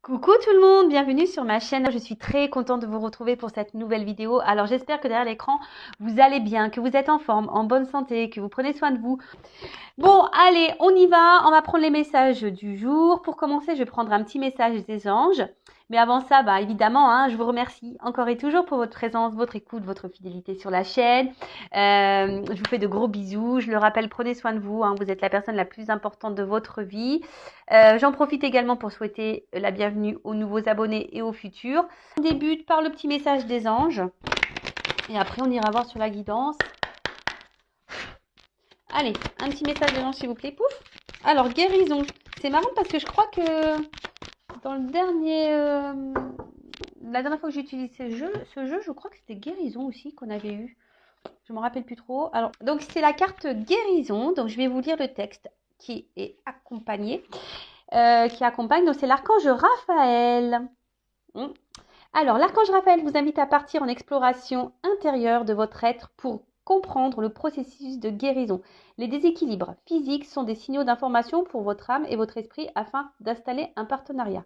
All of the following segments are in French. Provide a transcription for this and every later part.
Coucou tout le monde, bienvenue sur ma chaîne. Je suis très contente de vous retrouver pour cette nouvelle vidéo. Alors j'espère que derrière l'écran, vous allez bien, que vous êtes en forme, en bonne santé, que vous prenez soin de vous. Bon, allez, on y va. On va prendre les messages du jour. Pour commencer, je vais prendre un petit message des anges. Mais avant ça, évidemment, je vous remercie encore et toujours pour votre présence, votre écoute, votre fidélité sur la chaîne. Je vous fais de gros bisous. Je le rappelle, prenez soin de vous. Vous êtes la personne la plus importante de votre vie. J'en profite également pour souhaiter la bienvenue aux nouveaux abonnés et aux futurs. On débute par le petit message des anges. Et après, on ira voir sur la guidance. Allez, un petit message des anges, s'il vous plaît. Pouf. Alors, guérison. C'est marrant parce que je crois que dans le dernier... la dernière fois que j'ai utilisé ce jeu, je crois que c'était guérison aussi qu'on avait eu. Je ne me rappelle plus trop. Alors, donc, c'est la carte guérison. Donc, je vais vous lire le texte qui est accompagné. Qui accompagne. Donc, c'est l'archange Raphaël. Alors, l'archange Raphaël vous invite à partir en exploration intérieure de votre être pour comprendre le processus de guérison. Les déséquilibres physiques sont des signaux d'information pour votre âme et votre esprit afin d'installer un partenariat.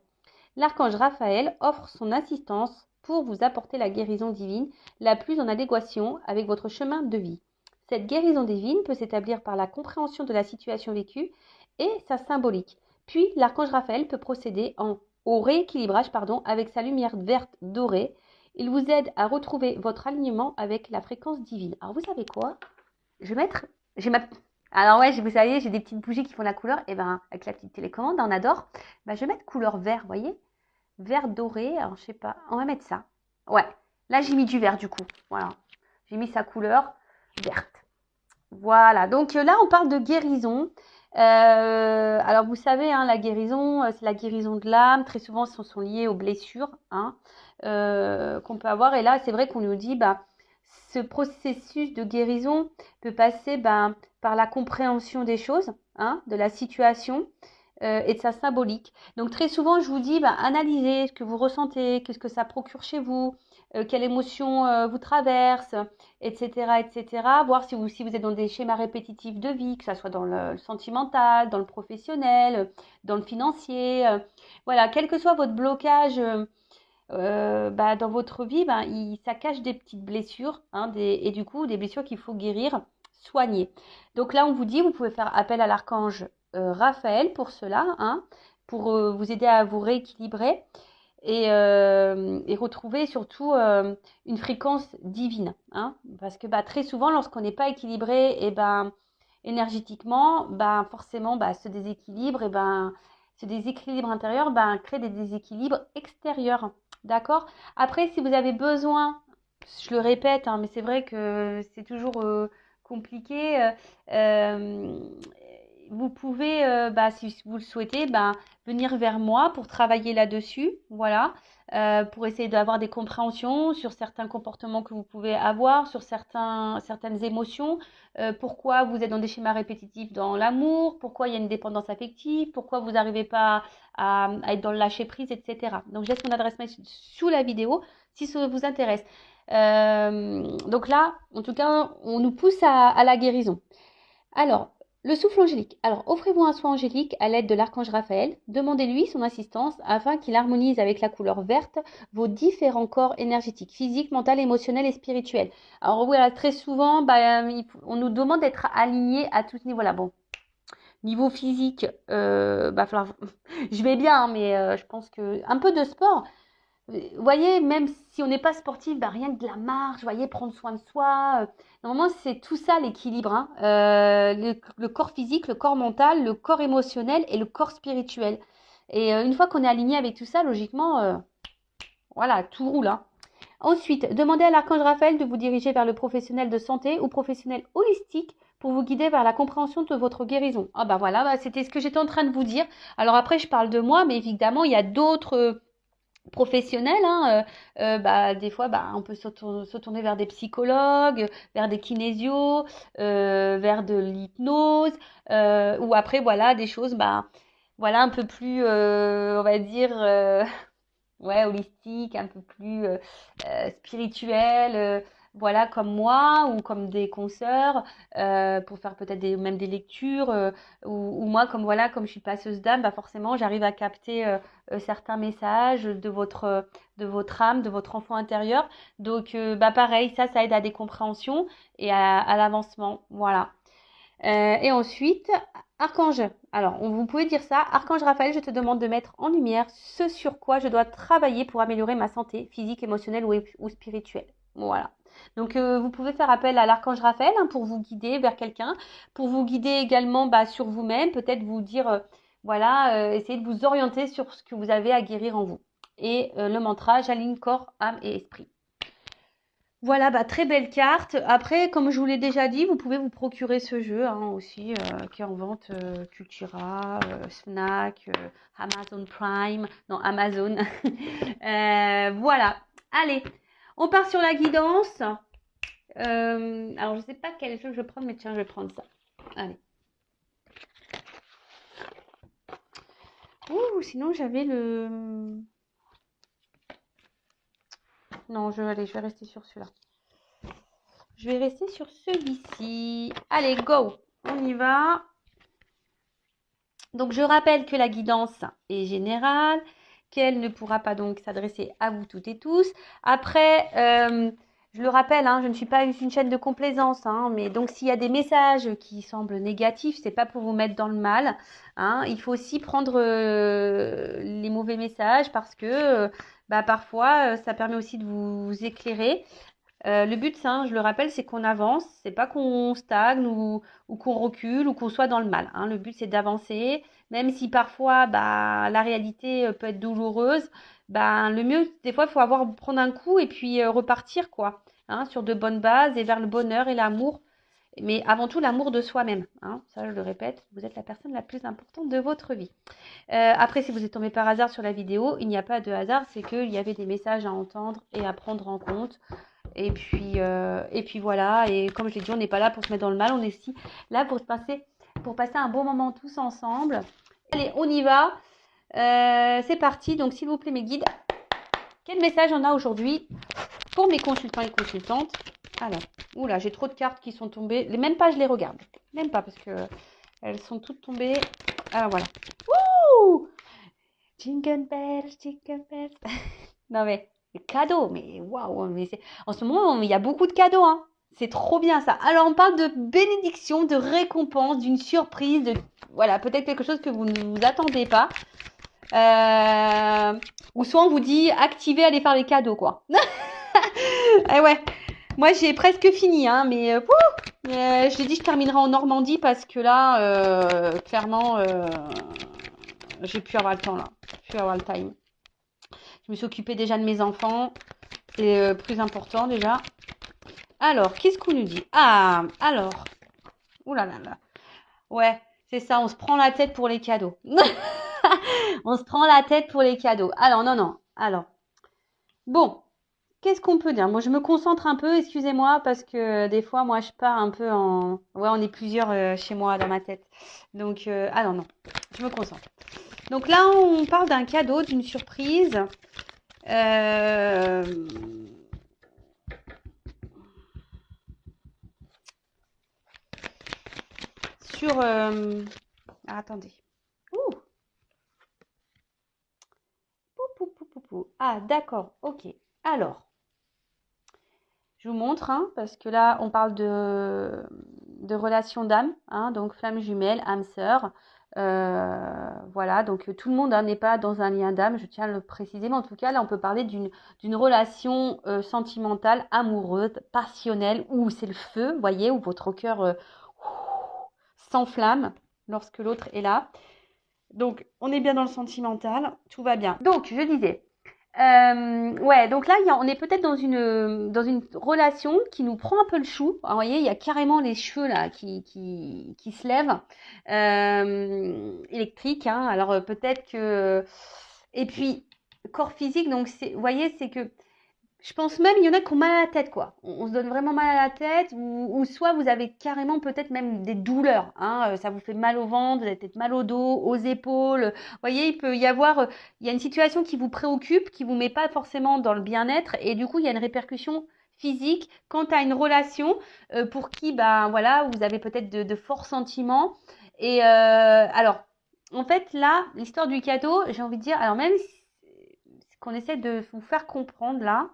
L'archange Raphaël offre son assistance pour vous apporter la guérison divine la plus en adéquation avec votre chemin de vie. Cette guérison divine peut s'établir par la compréhension de la situation vécue et sa symbolique. Puis, l'archange Raphaël peut procéder au rééquilibrage avec sa lumière verte dorée. Il vous aide à retrouver votre alignement avec la fréquence divine. Alors, vous savez quoi? Je vais mettre... Alors ouais, vous savez, j'ai des petites bougies qui font la couleur. Et avec la petite télécommande, on adore. Je vais mettre couleur vert, vous voyez? Vert doré. Alors, je sais pas. On va mettre ça. Ouais. Là, j'ai mis du vert, du coup. Voilà. J'ai mis sa couleur verte. Voilà. Donc là, on parle de guérison. Alors, vous savez, la guérison, c'est la guérison de l'âme. Très souvent, ce sont liées aux blessures qu'on peut avoir. Et là, c'est vrai qu'on nous dit, ce processus de guérison peut passer par la compréhension des choses, de la situation et de sa symbolique. Donc, très souvent, je vous dis, analysez ce que vous ressentez, qu'est-ce que ça procure chez vous, quelle émotion vous traverse, etc., etc. Voir si vous êtes dans des schémas répétitifs de vie, que ce soit dans le sentimental, dans le professionnel, dans le financier. Voilà, quel que soit votre blocage dans votre vie, ça cache des petites blessures et du coup des blessures qu'il faut guérir, soigner. Donc là, on vous dit, vous pouvez faire appel à l'archange Raphaël pour cela, pour vous aider à vous rééquilibrer et retrouver surtout une fréquence divine, parce que très souvent, lorsqu'on n'est pas équilibré, énergétiquement, forcément, ce déséquilibre, ce déséquilibre intérieur crée des déséquilibres extérieurs. D'accord? Après, si vous avez besoin, je le répète, mais c'est vrai que c'est toujours compliqué. Vous pouvez, si vous le souhaitez, venir vers moi pour travailler là-dessus. Voilà. Pour essayer d'avoir des compréhensions sur certains comportements que vous pouvez avoir, sur certaines émotions, pourquoi vous êtes dans des schémas répétitifs dans l'amour, pourquoi il y a une dépendance affective, pourquoi vous n'arrivez pas à être dans le lâcher-prise, etc. Donc, je laisse mon adresse mail sous la vidéo si ça vous intéresse. Donc là, en tout cas, on nous pousse à la guérison. Alors, le souffle angélique. Alors, offrez-vous un soin angélique à l'aide de l'archange Raphaël. Demandez-lui son assistance afin qu'il harmonise avec la couleur verte vos différents corps énergétiques, physiques, mental, émotionnel et spirituel. Alors, voilà, très souvent, on nous demande d'être alignés à tout ce niveau-là. Bon, niveau physique, je vais bien, mais je pense que un peu de sport. Vous voyez, même si on n'est pas sportif, rien que de la marche, voyez, prendre soin de soi. Normalement, c'est tout ça l'équilibre. Le corps physique, le corps mental, le corps émotionnel et le corps spirituel. Et une fois qu'on est aligné avec tout ça, logiquement, voilà, tout roule. Ensuite, demandez à l'archange Raphaël de vous diriger vers le professionnel de santé ou professionnel holistique pour vous guider vers la compréhension de votre guérison. Voilà, c'était ce que j'étais en train de vous dire. Alors après, je parle de moi, mais évidemment, il y a d'autres professionnels, des fois on peut se tourner vers des psychologues, vers des kinésios, vers de l'hypnose, ou après voilà des choses voilà un peu plus on va dire ouais, holistique, un peu plus spirituel, voilà, comme moi ou comme des consoeurs, pour faire peut-être même des lectures, ou moi, comme voilà, comme je suis passeuse d'âme, bah forcément, j'arrive à capter certains messages de votre âme, de votre enfant intérieur. Donc, bah pareil, ça aide à des compréhensions et à l'avancement. Voilà. Et ensuite, Archange. Alors, vous pouvez dire ça. Archange Raphaël, je te demande de mettre en lumière ce sur quoi je dois travailler pour améliorer ma santé physique, émotionnelle ou spirituelle. Voilà. Donc, vous pouvez faire appel à l'archange Raphaël hein, pour vous guider vers quelqu'un, pour vous guider également sur vous-même, peut-être vous dire, voilà, essayez de vous orienter sur ce que vous avez à guérir en vous. Et le mantra, j'aligne corps, âme et esprit. Voilà, bah, très belle carte. Après, comme je vous l'ai déjà dit, vous pouvez vous procurer ce jeu hein, aussi, qui est en vente Cultura, Fnac, Amazon Prime, non Amazon. Voilà. Allez, on part sur la guidance. Alors, je ne sais pas quel jeu je vais prendre, mais tiens, je vais prendre ça. Allez. Ouh, sinon j'avais le... Non, je vais rester sur celui-là. Je vais rester sur celui-ci. Allez, go. On y va. Donc, je rappelle que la guidance est générale, qu'elle ne pourra pas donc s'adresser à vous toutes et tous. Après, je le rappelle, hein, je ne suis pas une chaîne de complaisance, hein, mais donc s'il y a des messages qui semblent négatifs, c'est pas pour vous mettre dans le mal. Hein, il faut aussi prendre les mauvais messages parce que bah, parfois, ça permet aussi de vous éclairer. Le but, je le rappelle, c'est qu'on avance, c'est pas qu'on stagne ou qu'on recule ou qu'on soit dans le mal. Hein. Le but, c'est d'avancer, même si parfois bah, la réalité peut être douloureuse. Bah, le mieux, des fois, il faut prendre un coup et puis repartir quoi, hein, sur de bonnes bases et vers le bonheur et l'amour. Mais avant tout, l'amour de soi-même. Hein. Ça, je le répète, vous êtes la personne la plus importante de votre vie. Après, si vous êtes tombé par hasard sur la vidéo, il n'y a pas de hasard, c'est qu'il y avait des messages à entendre et à prendre en compte. Et puis voilà, et comme je l'ai dit, on n'est pas là pour se mettre dans le mal, on est aussi là pour passer un bon moment tous ensemble. Allez, on y va. C'est parti. Donc, s'il vous plaît, mes guides, quel message on a aujourd'hui pour mes consultants et consultantes? Alors, oula, j'ai trop de cartes qui sont tombées. Même pas, je les regarde. Même pas, parce que elles sont toutes tombées. Alors, voilà. Wouh! Jingle bells, jingle bells. Non, mais... cadeaux, mais waouh, mais en ce moment, il y a beaucoup de cadeaux, hein. C'est trop bien ça. Alors, on parle de bénédiction, de récompense, d'une surprise, de voilà, peut-être quelque chose que vous ne vous attendez pas. Ou soit on vous dit activez, allez faire les cadeaux, quoi. Eh ouais, moi j'ai presque fini, hein, mais je l'ai dit, je terminerai en Normandie parce que là, clairement, j'ai pu avoir le temps là, j'ai pu avoir le time. Je me suis occupée déjà de mes enfants. C'est plus important déjà. Alors, qu'est-ce qu'on nous dit? Ah, alors. Ouh là là là. Ouais, c'est ça, on se prend la tête pour les cadeaux. On se prend la tête pour les cadeaux. Alors, non. Alors, bon, qu'est-ce qu'on peut dire? Moi, je me concentre un peu, excusez-moi, parce que des fois, moi, je pars un peu en... Ouais, on est plusieurs chez moi dans ma tête. Donc, alors non, je me concentre. Donc là, on parle d'un cadeau, d'une surprise. Sur... attendez. Ouh. Ah, d'accord, ok. Alors, je vous montre, hein, parce que là, on parle de relation d'âme, hein, donc flamme jumelle, âme sœur. Voilà, donc tout le monde n'est pas dans un lien d'âme, je tiens à le préciser, mais en tout cas, là, on peut parler d'une relation sentimentale, amoureuse, passionnelle, où c'est le feu, vous voyez, où votre cœur s'enflamme lorsque l'autre est là. Donc, on est bien dans le sentimental, tout va bien. Donc, je disais, ouais, donc là, on est peut-être dans une relation qui nous prend un peu le chou. Alors, vous voyez, il y a carrément les cheveux là qui se lèvent, électriques. Hein. Alors, peut-être que... Et puis, corps physique, donc, vous voyez, c'est que... Je pense même, il y en a qui ont mal à la tête, quoi. On se donne vraiment mal à la tête, ou soit vous avez carrément peut-être même des douleurs. Hein, ça vous fait mal au ventre, vous avez peut-être mal au dos, aux épaules. Vous voyez, il peut y avoir, il y a une situation qui vous préoccupe, qui vous met pas forcément dans le bien-être, et du coup, il y a une répercussion physique quant à une relation pour qui, ben voilà, vous avez peut-être de forts sentiments. Et alors, en fait, là, l'histoire du cadeau, j'ai envie de dire, alors même ce qu'on essaie de vous faire comprendre là,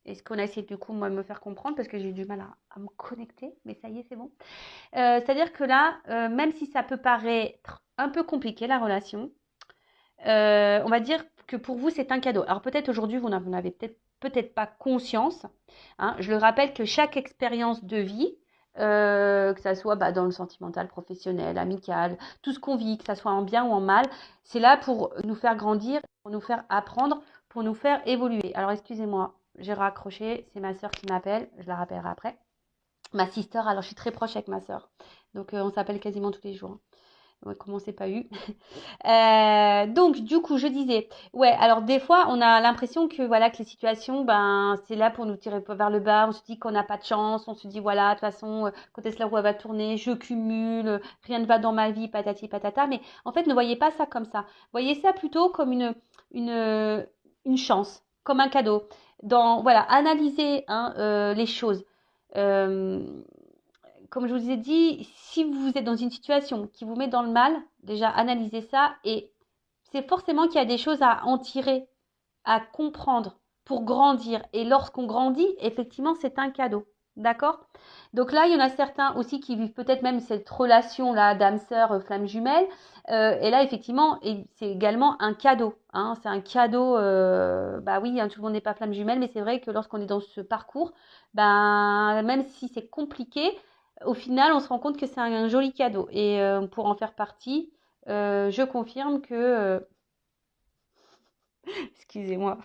et ce qu'on a essayé du coup, moi, de me faire comprendre, parce que j'ai eu du mal à me connecter, mais ça y est, c'est bon. C'est-à-dire que là, même si ça peut paraître un peu compliqué, la relation, on va dire que pour vous, c'est un cadeau. Alors peut-être aujourd'hui, vous n'en avez peut-être pas conscience. Hein. Je le rappelle que chaque expérience de vie, que ça soit bah, dans le sentimental, professionnel, amical, tout ce qu'on vit, que ça soit en bien ou en mal, c'est là pour nous faire grandir, pour nous faire apprendre, pour nous faire évoluer. Alors excusez-moi, j'ai raccroché, c'est ma sœur qui m'appelle, je la rappellerai après. Ma sister, alors je suis très proche avec ma sœur, donc on s'appelle quasiment tous les jours. Ouais, comment c'est pas eu. Donc du coup je disais, ouais, alors des fois on a l'impression que voilà que les situations, ben c'est là pour nous tirer vers le bas. On se dit qu'on n'a pas de chance, on se dit voilà de toute façon quand est-ce que la roue va tourner, je cumule, rien ne va dans ma vie, patati patata. Mais en fait ne voyez pas ça comme ça. Voyez ça plutôt comme une une chance, comme un cadeau. Dans voilà, analysez hein, les choses. Euh, Comme je vous ai dit, si vous êtes dans une situation qui vous met dans le mal, déjà analysez ça et c'est forcément qu'il y a des choses à en tirer, à comprendre pour grandir. Et lorsqu'on grandit, effectivement, c'est un cadeau. D'accord? Donc là, il y en a certains aussi qui vivent peut-être même cette relation-là d'âme-sœur, flamme jumelle. Et là, effectivement, c'est également un cadeau. Hein, c'est un cadeau, bah oui, hein, tout le monde n'est pas flamme jumelle, mais c'est vrai que lorsqu'on est dans ce parcours, ben, même si c'est compliqué, au final, on se rend compte que c'est un joli cadeau. Et pour en faire partie, je confirme que excusez-moi,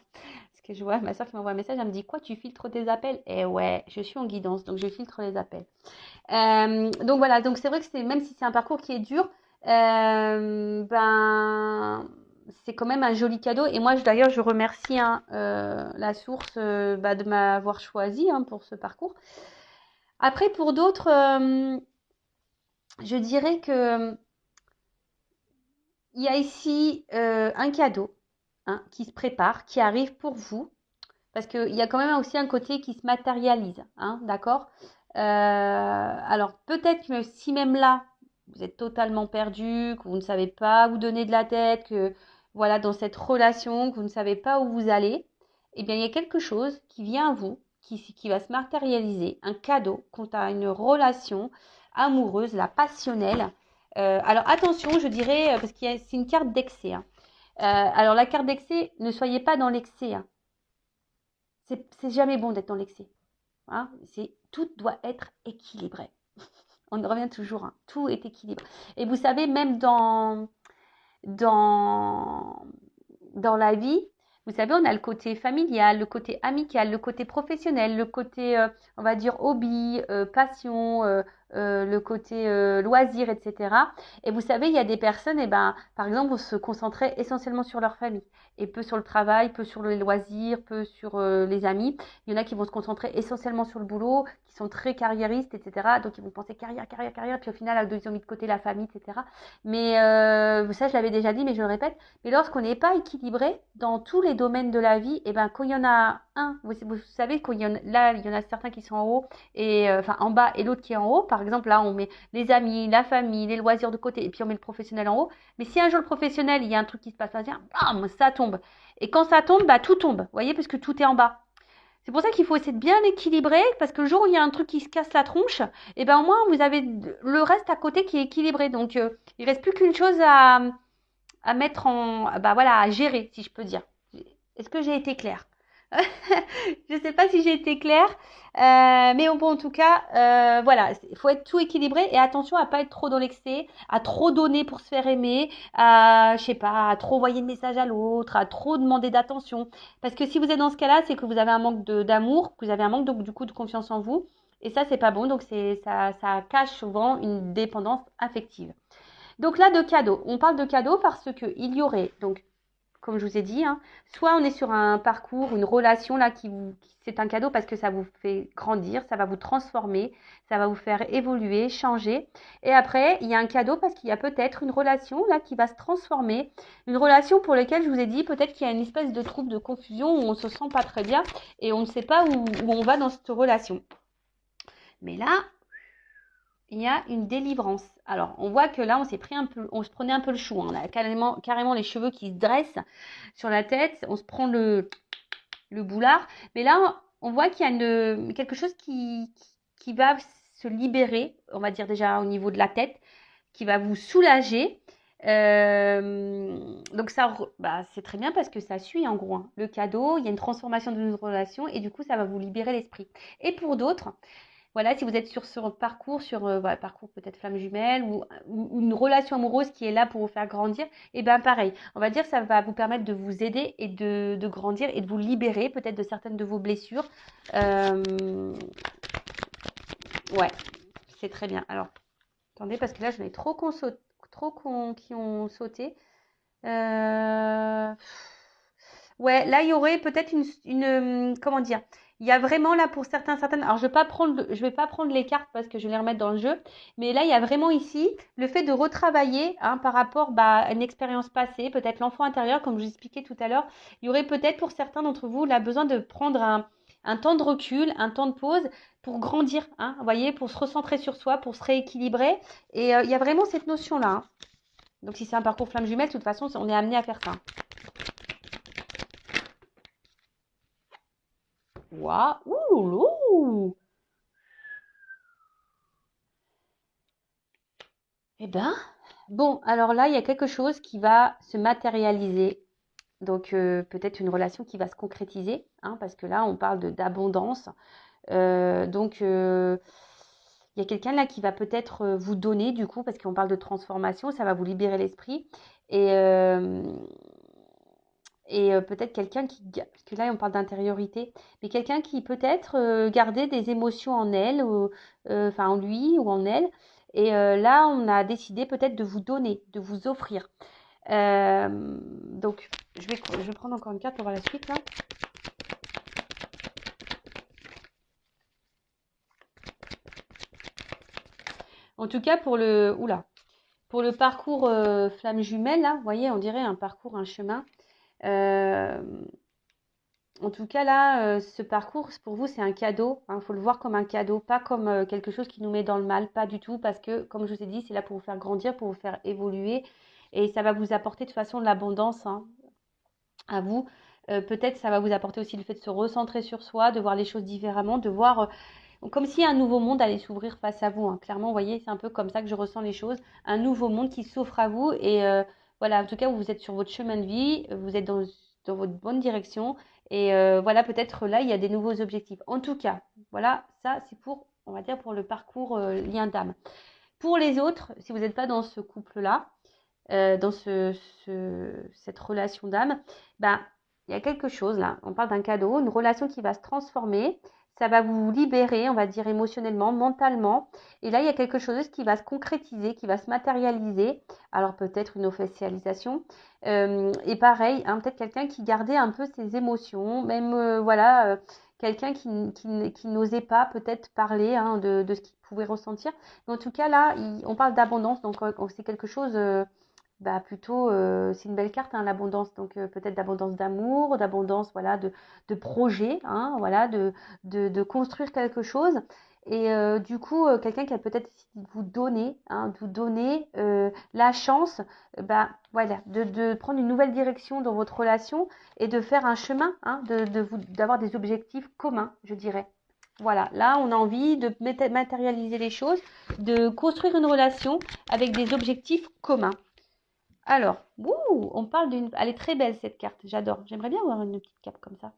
parce que je vois ma soeur qui m'envoie un message, elle me dit quoi, tu filtres tes appels? Eh ouais, je suis en guidance, donc je filtre les appels. Donc voilà, donc c'est vrai que c'est même si c'est un parcours qui est dur, ben c'est quand même un joli cadeau. Et moi, d'ailleurs, je remercie hein, la source bah, de m'avoir choisi hein, pour ce parcours. Après, pour d'autres, je dirais que il y a ici un cadeau hein, qui se prépare, qui arrive pour vous. Parce qu'il y a quand même aussi un côté qui se matérialise, hein, d'accord? Alors peut-être que si même là, vous êtes totalement perdu, que vous ne savez pas où donner de la tête, que voilà, dans cette relation, que vous ne savez pas où vous allez, eh bien il y a quelque chose qui vient à vous, qui va se matérialiser, un cadeau quant à une relation amoureuse, la passionnelle. Alors attention, je dirais, parce que c'est une carte d'excès. Hein. Alors la carte d'excès, ne soyez pas dans l'excès. Hein. C'est jamais bon d'être dans l'excès. Hein. Tout doit être équilibré. On revient toujours, hein. Tout est équilibré. Et vous savez, même dans, dans la vie, vous savez, on a le côté familial, le côté amical, le côté professionnel, le côté, on va dire, hobby, passion, le côté loisir, etc. Et vous savez, il y a des personnes, eh ben, par exemple, vont se concentrer essentiellement sur leur famille et peu sur le travail, peu sur les loisirs, peu sur les amis. Il y en a qui vont se concentrer essentiellement sur le boulot, qui sont très carriéristes, etc. Donc, ils vont penser carrière, carrière, carrière, puis au final, ils ont mis de côté la famille, etc. Mais ça, je l'avais déjà dit, mais je le répète. Mais lorsqu'on n'est pas équilibré dans tous les domaines de la vie, et ben quand il y en a un, vous savez qu'il y en là, il y en a certains qui sont en haut et enfin en bas et l'autre qui est en haut. Par exemple, là, on met les amis, la famille, les loisirs de côté et puis on met le professionnel en haut. Mais si un jour le professionnel, il y a un truc qui se passe, bam, ça tombe. Et quand ça tombe, bah tout tombe. Vous voyez, parce que tout est en bas. C'est pour ça qu'il faut essayer de bien équilibrer, parce que le jour où il y a un truc qui se casse la tronche, et ben au moins vous avez le reste à côté qui est équilibré. Donc il reste plus qu'une chose à mettre en, bah voilà, à gérer, si je peux dire. Est-ce que j'ai été claire? Je ne sais pas si j'ai été claire, mais bon, en tout cas, voilà, il faut être tout équilibré et attention à pas être trop dans l'excès, à trop donner pour se faire aimer, à, je sais pas, à trop envoyer de messages à l'autre, à trop demander d'attention. Parce que si vous êtes dans ce cas-là, c'est que vous avez un manque d'amour, que vous avez un manque donc, du coup de confiance en vous, et ça, c'est pas bon, donc ça cache souvent une dépendance affective. Donc là, de cadeaux. On parle de cadeaux parce qu'il y aurait donc comme je vous ai dit, hein. Soit on est sur un parcours, une relation là c'est un cadeau parce que ça vous fait grandir, ça va vous transformer, ça va vous faire évoluer, changer. Et après, il y a un cadeau parce qu'il y a peut-être une relation là qui va se transformer, une relation pour laquelle je vous ai dit peut-être qu'il y a une espèce de trouble, de confusion où on se sent pas très bien et on ne sait pas où on va dans cette relation. Mais là, il y a une délivrance. Alors, on voit que là, on se prenait un peu le chou. On a carrément les cheveux qui se dressent sur la tête. On se prend le boulard. Mais là, on voit qu'il y a quelque chose qui va se libérer, on va dire déjà au niveau de la tête, qui va vous soulager. Donc ça, c'est très bien parce que ça suit en gros, hein. Le cadeau, il y a une transformation de notre relation et du coup, ça va vous libérer l'esprit. Et pour d'autres, voilà, si vous êtes sur ce parcours, parcours peut-être flamme jumelle ou une relation amoureuse qui est là pour vous faire grandir, et bien pareil, on va dire que ça va vous permettre de vous aider et de grandir et de vous libérer peut-être de certaines de vos blessures. Ouais, c'est très bien. Alors, attendez, parce que là, j'en ai trop qui ont sauté. Ouais, là, il y aurait peut-être comment dire, il y a vraiment là pour certaines. Alors, je vais pas prendre les cartes parce que je vais les remettre dans le jeu. Mais là, il y a vraiment ici le fait de retravailler hein, par rapport à une expérience passée, peut-être l'enfant intérieur, comme je vous expliquais tout à l'heure. Il y aurait peut-être pour certains d'entre vous là besoin de prendre un temps de recul, un temps de pause pour grandir, hein, vous voyez, pour se recentrer sur soi, pour se rééquilibrer. Et il y a vraiment cette notion-là. Hein. Donc, si c'est un parcours flamme jumelle, de toute façon, on est amené à faire ça. Waouh, ouh. Eh ben, bon, alors là, il y a quelque chose qui va se matérialiser. Donc, peut-être une relation qui va se concrétiser, hein, parce que là, on parle d'abondance. Donc, il y a quelqu'un là qui va peut-être vous donner, du coup, parce qu'on parle de transformation, ça va vous libérer l'esprit. Et, peut-être quelqu'un parce que là on parle d'intériorité, mais quelqu'un qui peut-être gardait des émotions en elle, ou, enfin en lui ou en elle, et là on a décidé peut-être de vous donner, de vous offrir. Donc je vais prendre encore une carte pour voir la suite là. En tout cas pour le parcours flamme jumelle là, vous voyez, on dirait un parcours, un chemin. En tout cas, là, ce parcours, pour vous, c'est un cadeau. Il faut le voir comme un cadeau, pas comme quelque chose qui nous met dans le mal, pas du tout, parce que, comme je vous ai dit, c'est là pour vous faire grandir, pour vous faire évoluer, et ça va vous apporter de toute façon de l'abondance hein, à vous. Peut-être ça va vous apporter aussi le fait de se recentrer sur soi, de voir les choses différemment, de voir comme si un nouveau monde allait s'ouvrir face à vous. Hein. Clairement, vous voyez, c'est un peu comme ça que je ressens les choses. Un nouveau monde qui s'offre à vous, et voilà, en tout cas, vous êtes sur votre chemin de vie, vous êtes dans votre bonne direction. Et voilà, peut-être là, il y a des nouveaux objectifs. En tout cas, voilà, ça, c'est pour, on va dire, pour le parcours lien d'âme. Pour les autres, si vous n'êtes pas dans ce couple-là, dans cette relation d'âme, ben, il y a quelque chose là. On parle d'un cadeau, une relation qui va se transformer. Ça va vous libérer, on va dire, émotionnellement, mentalement. Et là, il y a quelque chose qui va se concrétiser, qui va se matérialiser. Alors, peut-être une officialisation. Et pareil, hein, peut-être quelqu'un qui gardait un peu ses émotions, même, voilà, quelqu'un qui n'osait pas peut-être parler hein, de ce qu'il pouvait ressentir. Mais en tout cas, là, on parle d'abondance, donc c'est quelque chose plutôt, c'est une belle carte, hein, l'abondance. Donc peut-être d'abondance d'amour, d'abondance voilà, de projets, hein, voilà, de construire quelque chose. Et du coup, quelqu'un qui a peut-être décidé de vous donner la chance voilà, de prendre une nouvelle direction dans votre relation et de faire un chemin, hein, d'avoir des objectifs communs, je dirais. Voilà, là on a envie de matérialiser les choses, de construire une relation avec des objectifs communs. Alors, on parle d'une... Elle est très belle cette carte, j'adore. J'aimerais bien avoir une petite cape comme ça.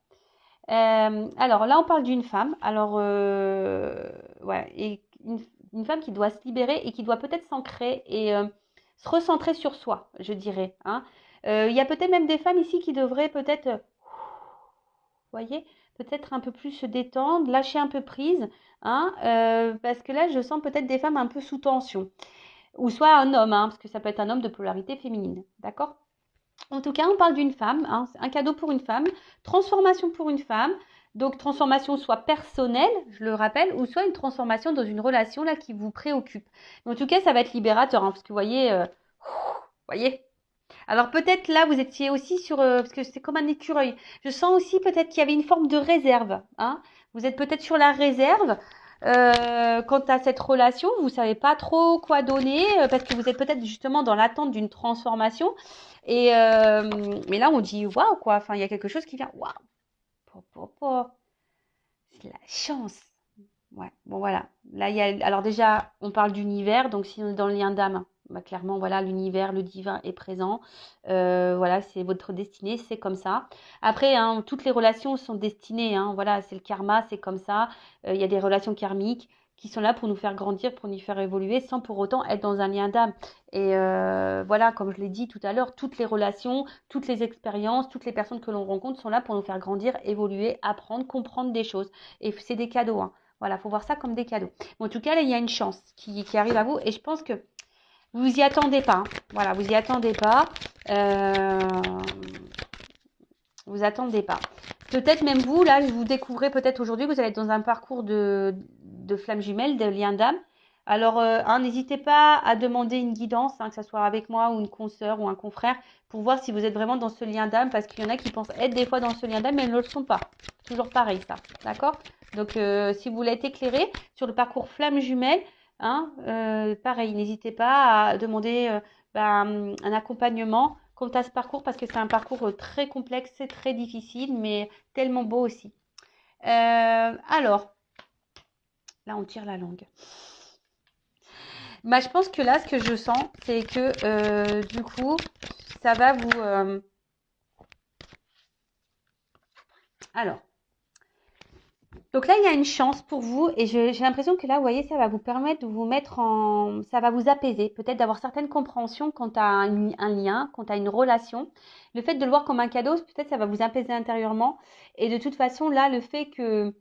Alors là, on parle d'une femme. Alors, ouais, et une femme qui doit se libérer et qui doit peut-être s'ancrer et se recentrer sur soi, je dirais. Hein. Il y a peut-être même des femmes ici qui devraient peut-être, vous voyez, peut-être un peu plus se détendre, lâcher un peu prise. Hein, parce que là, je sens peut-être des femmes un peu sous tension. Ou soit un homme, hein, parce que ça peut être un homme de polarité féminine. D'accord ? En tout cas, on parle d'une femme, hein, un cadeau pour une femme, transformation pour une femme. Donc, transformation soit personnelle, je le rappelle, ou soit une transformation dans une relation là qui vous préoccupe. Mais en tout cas, ça va être libérateur, hein, parce que vous voyez. Alors peut-être là, vous étiez aussi sur, parce que c'est comme un écureuil. Je sens aussi peut-être qu'il y avait une forme de réserve, hein. Vous êtes peut-être sur la réserve quant à cette relation. Vous savez pas trop quoi donner parce que vous êtes peut-être justement dans l'attente d'une transformation. Et mais là, on dit waouh quoi. Enfin, il y a quelque chose qui vient. Waouh, c'est la chance. Ouais, bon voilà. Là, il y a, alors déjà, on parle d'univers, donc si on est dans le lien d'âme, bah, clairement, voilà, l'univers, le divin est présent. Voilà, c'est votre destinée, c'est comme ça. Après, hein, toutes les relations sont destinées, hein, voilà, c'est le karma, c'est comme ça. Il y a des relations karmiques qui sont là pour nous faire grandir, pour nous faire évoluer, sans pour autant être dans un lien d'âme. Et voilà, comme je l'ai dit tout à l'heure, toutes les relations, toutes les expériences, toutes les personnes que l'on rencontre sont là pour nous faire grandir, évoluer, apprendre, comprendre des choses. Et c'est des cadeaux, hein. Voilà, faut voir ça comme des cadeaux. Mais en tout cas, là, il y a une chance qui arrive à vous. Et je pense que vous y attendez pas, hein. Voilà, vous y attendez pas. Euh, vous attendez pas. Peut-être même vous, là, vous découvrez peut-être aujourd'hui que vous allez être dans un parcours de flamme jumelle, de lien d'âme. Alors, hein, n'hésitez pas à demander une guidance, hein, que ce soit avec moi ou une consoeur ou un confrère, pour voir si vous êtes vraiment dans ce lien d'âme, parce qu'il y en a qui pensent être des fois dans ce lien d'âme, mais elles ne le sont pas. Toujours pareil, ça. D'accord? Donc, si vous voulez être éclairé sur le parcours flamme jumelle, hein, pareil, n'hésitez pas à demander un accompagnement quant à ce parcours, parce que c'est un parcours très complexe, c'est très difficile, mais tellement beau aussi. Alors, là, on tire la langue. Bah, je pense que là, ce que je sens, c'est que du coup, ça va vous... Alors, donc là, il y a une chance pour vous et j'ai l'impression que là, vous voyez, ça va vous permettre de vous mettre en... Ça va vous apaiser, peut-être d'avoir certaines compréhensions quant à un lien, quant à une relation. Le fait de le voir comme un cadeau, peut-être ça va vous apaiser intérieurement. Et de toute façon, là, le fait que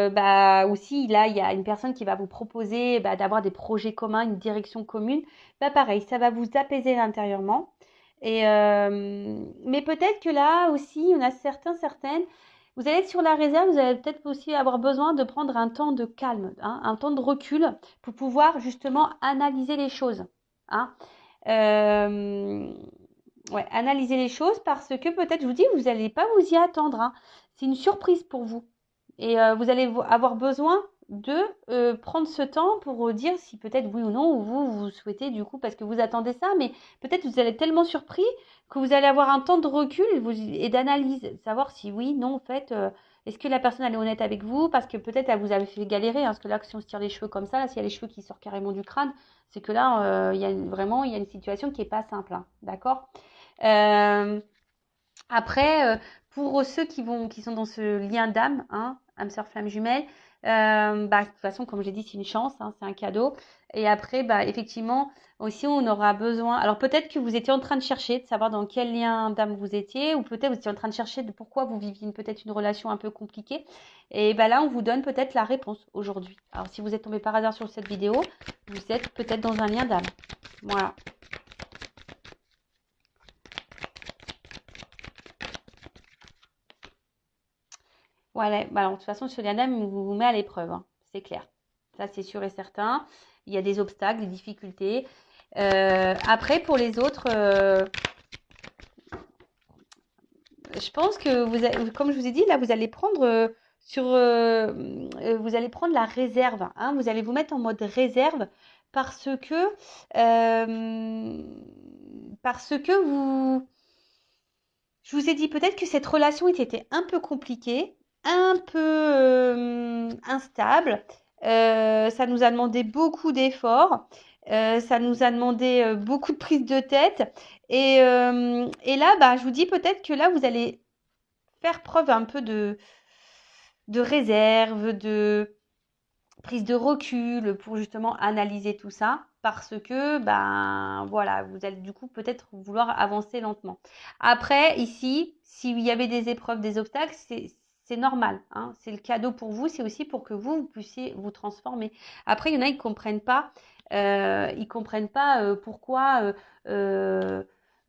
bah aussi là il y a une personne qui va vous proposer d'avoir des projets communs, une direction commune, bah pareil, ça va vous apaiser intérieurement. Et mais peut-être que là aussi, on a certaines, vous allez être sur la réserve, vous allez peut-être aussi avoir besoin de prendre un temps de calme, hein, un temps de recul pour pouvoir justement analyser les choses, hein. Euh, ouais, analyser les choses parce que peut-être, je vous dis, vous n'allez pas vous y attendre, hein. C'est une surprise pour vous. Et vous allez avoir besoin de prendre ce temps pour dire si peut-être oui ou non, ou vous souhaitez du coup, parce que vous attendez ça, mais peut-être vous allez être tellement surpris que vous allez avoir un temps de recul et d'analyse, savoir si oui, non, en fait, est-ce que la personne elle est honnête avec vous, parce que peut-être elle vous avait fait galérer, hein, parce que là, si on se tire les cheveux comme ça, là, s'il y a les cheveux qui sortent carrément du crâne, c'est que là, il y a vraiment, il y a une situation qui n'est pas simple, hein, d'accord. euh, Après, pour ceux qui sont dans ce lien d'âme, hein, âme sœur flamme jumelle, de toute façon, comme j'ai dit, c'est une chance, hein, c'est un cadeau. Et après, effectivement, aussi, on aura besoin. Alors peut-être que vous étiez en train de chercher, de savoir dans quel lien d'âme vous étiez, ou peut-être vous étiez en train de chercher de pourquoi vous viviez peut-être une relation un peu compliquée. Et là, on vous donne peut-être la réponse aujourd'hui. Alors si vous êtes tombé par hasard sur cette vidéo, vous êtes peut-être dans un lien d'âme. Voilà. Ouais, alors, de toute façon, ce lien d'âme vous met à l'épreuve, hein, c'est clair. Ça, c'est sûr et certain. Il y a des obstacles, des difficultés. Après, pour les autres, je pense que comme je vous ai dit, là, vous allez prendre vous allez prendre la réserve, hein. Vous allez vous mettre en mode réserve parce que euh, je vous ai dit peut-être que cette relation était un peu compliquée, un peu instable. Ça nous a demandé beaucoup d'efforts. Ça nous a demandé beaucoup de prise de tête. Et là, je vous dis peut-être que là, vous allez faire preuve un peu de réserve, de prise de recul pour justement analyser tout ça parce que voilà, vous allez du coup peut-être vouloir avancer lentement. Après ici, s'il y avait des épreuves, des obstacles, c'est normal, hein, c'est le cadeau pour vous, c'est aussi pour que vous puissiez vous transformer. Après, il y en a ils comprennent pas pourquoi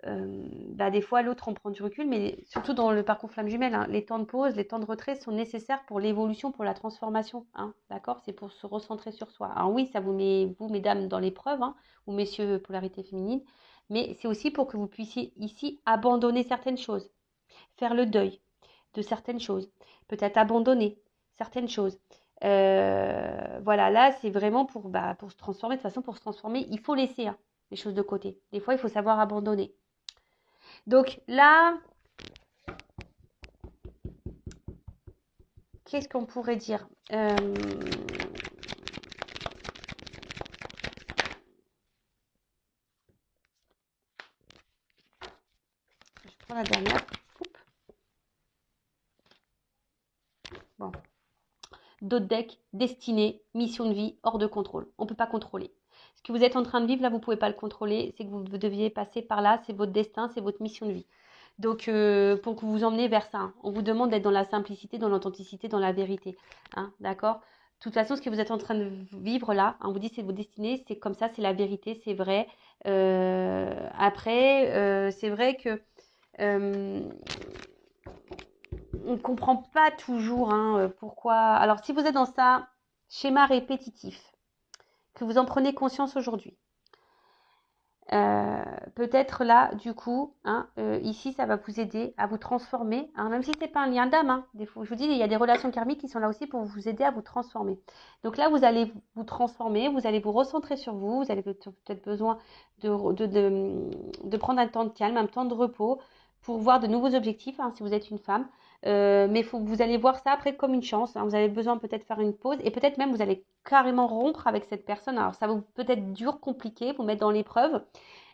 des fois l'autre on prend du recul, mais surtout dans le parcours flamme jumelle, hein, les temps de pause, les temps de retrait sont nécessaires pour l'évolution, pour la transformation, hein, d'accord? C'est pour se recentrer sur soi. Alors oui, ça vous met, vous mesdames, dans l'épreuve, hein, ou messieurs, polarité féminine, mais c'est aussi pour que vous puissiez ici abandonner certaines choses, faire le deuil de certaines choses, peut-être abandonner certaines choses. Voilà, là c'est vraiment pour se transformer. De toute façon, pour se transformer, il faut laisser les choses de côté. Des fois, il faut savoir abandonner. Donc là, qu'est-ce qu'on pourrait dire Je prends la dernière. Oups. Bon. D'autres decks, destinée, mission de vie, hors de contrôle. On ne peut pas contrôler. Ce que vous êtes en train de vivre, là, vous ne pouvez pas le contrôler. C'est que vous deviez passer par là. C'est votre destin, c'est votre mission de vie. Donc, pour que vous emmenez vers ça, hein, on vous demande d'être dans la simplicité, dans l'authenticité, dans la vérité. Hein, d'accord? De toute façon, ce que vous êtes en train de vivre là, on vous dit c'est votre destinée, c'est comme ça, c'est la vérité, c'est vrai. Après, c'est vrai que on ne comprend pas toujours pourquoi. Alors, si vous êtes dans ça, schéma répétitif, que vous en prenez conscience aujourd'hui, peut-être là, du coup, ici, ça va vous aider à vous transformer, même si ce n'est pas un lien d'âme. Je vous dis, il y a des relations karmiques qui sont là aussi pour vous aider à vous transformer. Donc là, vous allez vous transformer, vous allez vous recentrer sur vous, vous avez peut-être besoin de prendre un temps de calme, un temps de repos pour voir de nouveaux objectifs, si vous êtes une femme. Mais vous allez voir ça après comme une chance. Vous avez besoin peut-être faire une pause et peut-être même vous allez carrément rompre avec cette personne. Alors ça va peut-être dur, compliqué, vous mettre dans l'épreuve.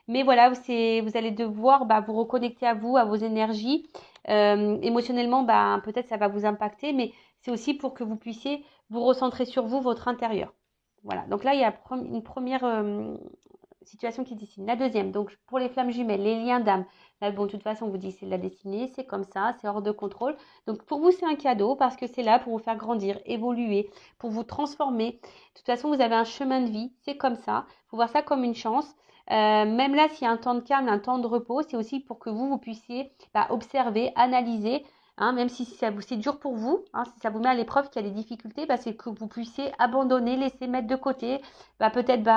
Mais voilà, vous allez devoir vous reconnecter à vous, à vos énergies. Émotionnellement, peut-être ça va vous impacter, mais c'est aussi pour que vous puissiez vous recentrer sur vous, votre intérieur. Voilà, donc là, il y a une première situation qui se dessine. La deuxième, donc pour les flammes jumelles, les liens d'âme. Là, bon, de toute façon, on vous dit c'est de la destinée, c'est comme ça, c'est hors de contrôle. Donc pour vous, c'est un cadeau parce que c'est là pour vous faire grandir, évoluer, pour vous transformer. De toute façon, vous avez un chemin de vie, c'est comme ça. Il faut voir ça comme une chance. Même là, s'il y a un temps de calme, un temps de repos, c'est aussi pour que vous puissiez observer, analyser. Même si c'est dur pour vous, si ça vous met à l'épreuve, qu'il y a des difficultés, c'est que vous puissiez abandonner, laisser mettre de côté, peut-être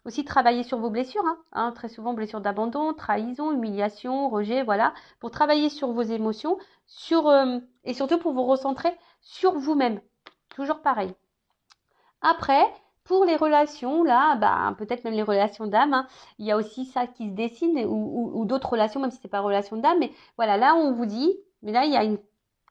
aussi travailler sur vos blessures, très souvent blessures d'abandon, trahison, humiliation, rejet, voilà, pour travailler sur vos émotions, et surtout pour vous recentrer sur vous-même. Toujours pareil. Après, pour les relations, là, peut-être même les relations d'âme, il y a aussi ça qui se dessine, ou d'autres relations, même si c'est pas relation d'âme, mais voilà, là on vous dit, mais là il y a une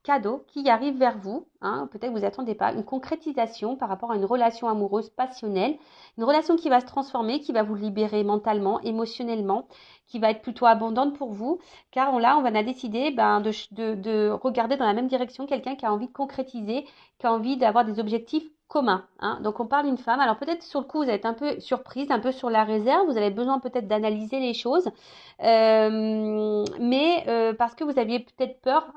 cadeau qui arrive vers vous, peut-être que vous attendez pas, une concrétisation par rapport à une relation amoureuse passionnelle, une relation qui va se transformer, qui va vous libérer mentalement, émotionnellement, qui va être plutôt abondante pour vous, car là on va décider de regarder dans la même direction quelqu'un qui a envie de concrétiser, qui a envie d'avoir des objectifs communs. Donc on parle d'une femme, alors peut-être sur le coup vous êtes un peu surprise, un peu sur la réserve, vous avez besoin peut-être d'analyser les choses, mais parce que vous aviez peut-être peur,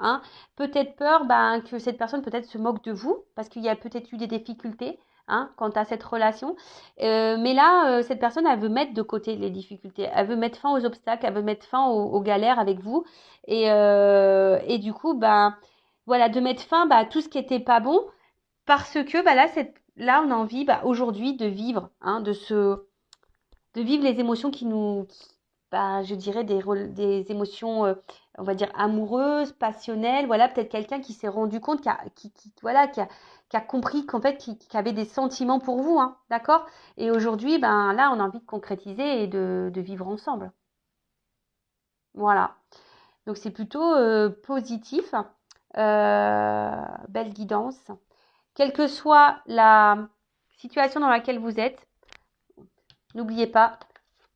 que cette personne peut-être se moque de vous, parce qu'il y a peut-être eu des difficultés quant à cette relation. Mais là, cette personne, elle veut mettre de côté les difficultés, elle veut mettre fin aux obstacles, elle veut mettre fin aux galères avec vous, et du coup, voilà, de mettre fin à tout ce qui n'était pas bon, parce que là, on a envie aujourd'hui de vivre, de vivre les émotions qui nous, je dirais des émotions, on va dire amoureuses, passionnelles. Voilà, peut-être quelqu'un qui s'est rendu compte, qui a compris qu'en fait, qui avait des sentiments pour vous, d'accord? Et aujourd'hui, là, on a envie de concrétiser et de vivre ensemble. Voilà. Donc c'est plutôt positif, belle guidance. Quelle que soit la situation dans laquelle vous êtes, n'oubliez pas,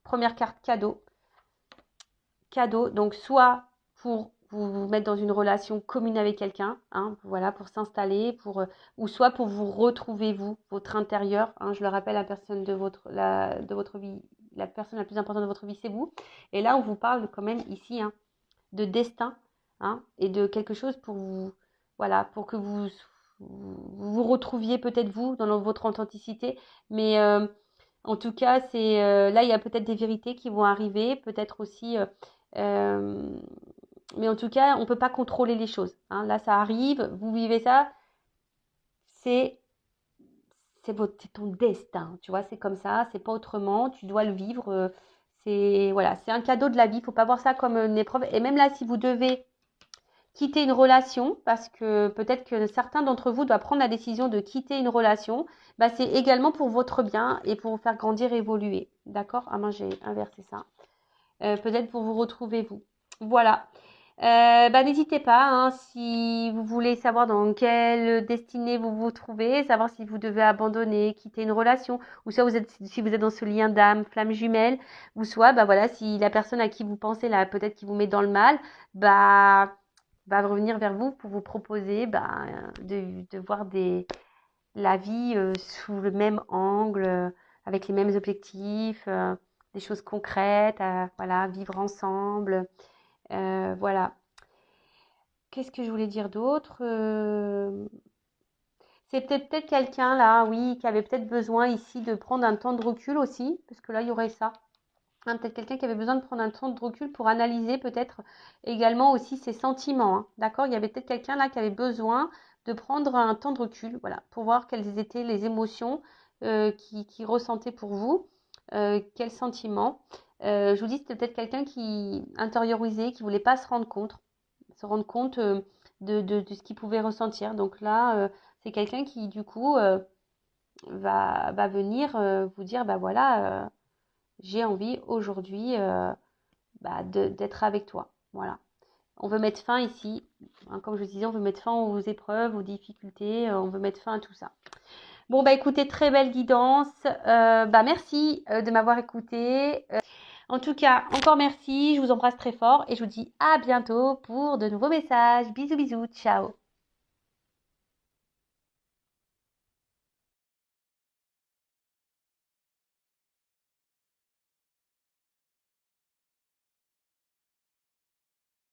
première carte cadeau. Cadeau, donc soit pour vous mettre dans une relation commune avec quelqu'un, voilà, pour s'installer, ou soit pour vous retrouver votre intérieur. Je le rappelle, la personne de votre vie, la personne la plus importante de votre vie, c'est vous. Et là, on vous parle quand même ici de destin, et de quelque chose pour vous, voilà, pour que vous retrouviez peut-être vous dans votre authenticité, mais en tout cas, là, il y a peut-être des vérités qui vont arriver, peut-être aussi Mais en tout cas, on ne peut pas contrôler les choses. Hein. Là, ça arrive, vous vivez ça, c'est ton destin, tu vois, c'est comme ça, c'est pas autrement, tu dois le vivre. C'est voilà, c'est un cadeau de la vie, il faut pas voir ça comme une épreuve. Et même là, si vous devez quitter une relation, parce que peut-être que certains d'entre vous doivent prendre la décision de quitter une relation, bah, c'est également pour votre bien et pour vous faire grandir, évoluer. D'accord? Ah, moi, j'ai inversé ça. Peut-être pour vous retrouver, vous. Voilà. Bah, n'hésitez pas, hein, si vous voulez savoir dans quelle destinée vous vous trouvez, savoir si vous devez abandonner, quitter une relation, ou soit si vous êtes dans ce lien d'âme, flamme jumelle, ou soit, bah voilà, si la personne à qui vous pensez là, peut-être qui vous met dans le mal, bah va revenir vers vous pour vous proposer de voir la vie sous le même angle, avec les mêmes objectifs, des choses concrètes, voilà, vivre ensemble. Voilà. Qu'est-ce que je voulais dire d'autre C'est peut-être quelqu'un là, oui, qui avait peut-être besoin ici de prendre un temps de recul aussi, parce que là, il y aurait ça. Hein, peut-être quelqu'un qui avait besoin de prendre un temps de recul pour analyser peut-être également aussi ses sentiments. Hein. D'accord? Il y avait peut-être quelqu'un là qui avait besoin de prendre un temps de recul, voilà, pour voir quelles étaient les émotions qu'il ressentait pour vous, quels sentiments. Je vous dis, c'était peut-être quelqu'un qui intériorisait, qui voulait pas se rendre compte de ce qu'il pouvait ressentir. Donc là, c'est quelqu'un qui du coup va venir vous dire, bah voilà. J'ai envie aujourd'hui d'être avec toi. Voilà. On veut mettre fin ici, hein, comme je vous disais, on veut mettre fin aux épreuves, aux difficultés, on veut mettre fin à tout ça. Bon, bah écoutez, très belle guidance. Merci de m'avoir écouté. En tout cas, encore merci, je vous embrasse très fort et je vous dis à bientôt pour de nouveaux messages. Bisous, bisous, ciao.